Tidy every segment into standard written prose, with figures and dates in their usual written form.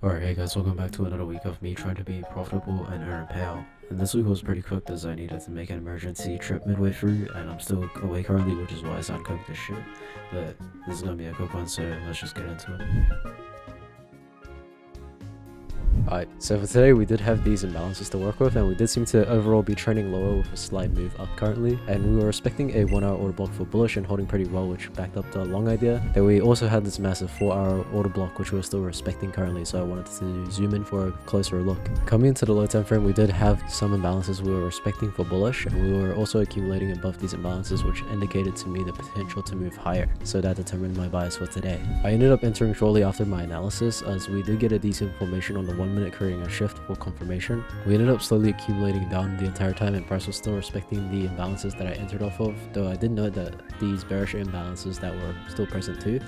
Alright, hey guys, welcome back to another week of me trying to be profitable and earn a payout. And this week was pretty cooked as I needed to make an emergency trip midway through, and I'm still awake currently, which is why I sound cooked as shit. But this is gonna be a quick one, so let's just get into it. Alright, so for today we did have these imbalances to work with, and we did seem to overall be trending lower with a slight move up currently, and we were respecting a 1 hour order block for bullish and holding pretty well, which backed up the long idea. Then we also had this massive 4 hour order block which we were still respecting currently, so I wanted to zoom in for a closer look. Coming into the low time frame, we did have some imbalances we were respecting for bullish, and we were also accumulating above these imbalances, which indicated to me the potential to move higher, so that determined my bias for today. I ended up entering shortly after my analysis, as we did get a decent formation on the 1 minute, creating a shift for confirmation. We ended up slowly accumulating down the entire time, and price was still respecting the imbalances that I entered off of, though I did note that these bearish imbalances that were still present too.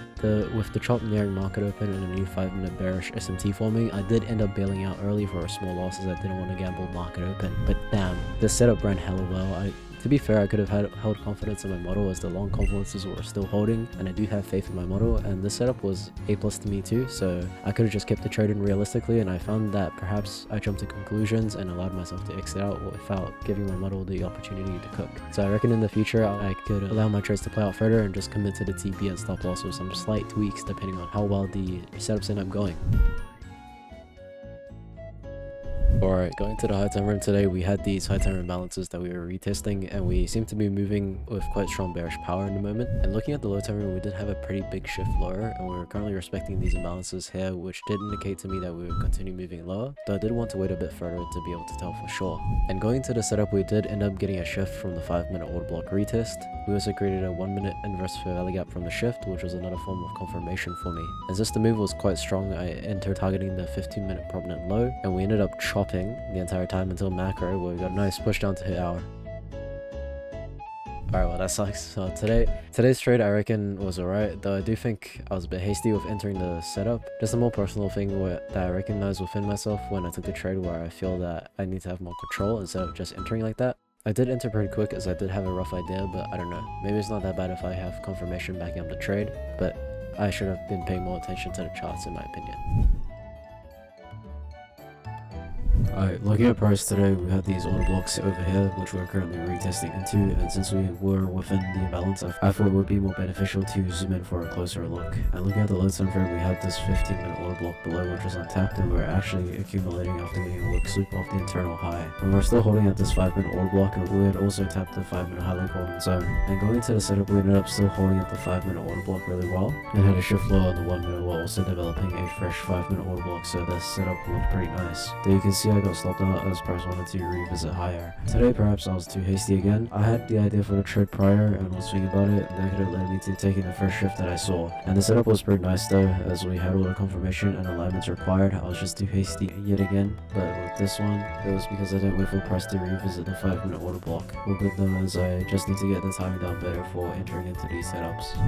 With the chop nearing market open and a new 5-minute bearish SMT forming, I did end up bailing out early for a small loss as I didn't want to gamble market open. But damn, the setup ran hella well. To be fair, I could have held confidence in my model as the long confidences were still holding, and I do have faith in my model, and this setup was A+ to me too, so I could have just kept the trade in realistically, and I found that perhaps I jumped to conclusions and allowed myself to exit out without giving my model the opportunity to cook. So I reckon in the future I could allow my trades to play out further and just commit to the TP and stop loss with some slight tweaks depending on how well the setups end up going. Alright, going to the high time frame today, we had these high time imbalances that we were retesting, and we seem to be moving with quite strong bearish power in the moment. And looking at the low time frame, we did have a pretty big shift lower, and we were currently respecting these imbalances here, which did indicate to me that we would continue moving lower, though I did want to wait a bit further to be able to tell for sure. And going into the setup, we did end up getting a shift from the 5-minute order block retest. We also created a 1 minute inverse fair value gap from the shift, which was another form of confirmation for me. And since the move was quite strong, I entered targeting the 15-minute prominent low, and we ended up chopping the entire time until macro, where we got a nice push down to hit hour. Alright, well that sucks. So today's trade I reckon was alright, though I do think I was a bit hasty with entering the setup. Just a more personal thing that I recognized within myself when I took the trade, where I feel that I need to have more control instead of just entering like that. I did enter pretty quick as I did have a rough idea, but I don't know, maybe it's not that bad if I have confirmation backing up the trade, but I should have been paying more attention to the charts in my opinion. Alright, looking at price today, we had these order blocks over here, which we're currently retesting into, and since we were within the imbalance, I thought it would be more beneficial to zoom in for a closer look. And looking at the low time frame, we had this 15-minute order block below, which was untapped, and we're actually accumulating after getting a look sweep off the internal high. And we're still holding at this 5-minute order block, and we had also tapped the 5-minute highly golden zone. And going into the setup, we ended up still holding at the 5-minute order block really well, and had a shift low on the 1 minute while also developing a fresh 5-minute order block, so this setup looked pretty nice. Though you can see I got stopped out as price wanted to revisit higher. Today perhaps I was too hasty again. I had the idea for the trade prior and was thinking about it, and that could have led me to taking the first shift that I saw. And the setup was pretty nice though, as we had all the confirmation and alignments required. I was just too hasty yet again, but with this one, it was because I didn't wait for price to revisit the 5-minute order block. We're good though, as I just need to get the timing down better for entering into these setups.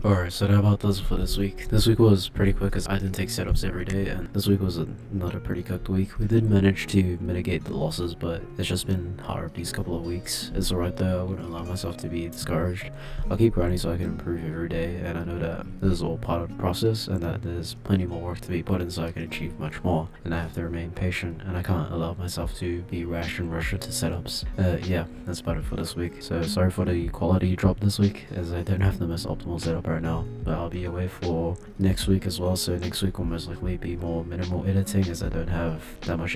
Alright, so that about does it for this week. This week was pretty quick as I didn't take setups every day, and this week was another pretty cooked week. We did manage to mitigate the losses, but it's just been hard these couple of weeks. It's alright though, I wouldn't allow myself to be discouraged. I'll keep grinding so I can improve every day, and I know that this is all part of the process, and that there's plenty more work to be put in so I can achieve much more. And I have to remain patient, and I can't allow myself to be rash and rush into setups. Yeah, that's about it for this week. So sorry for the quality drop this week, as I don't have the most optimal setup right now, but I'll be away for next week as well, so next week will most likely be more minimal editing, as I don't have that much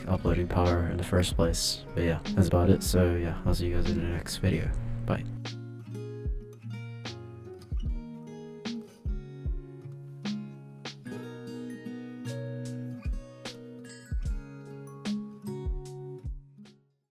uploading power in the first place. But yeah, that's about it. So yeah, I'll see you guys in the next video. Bye.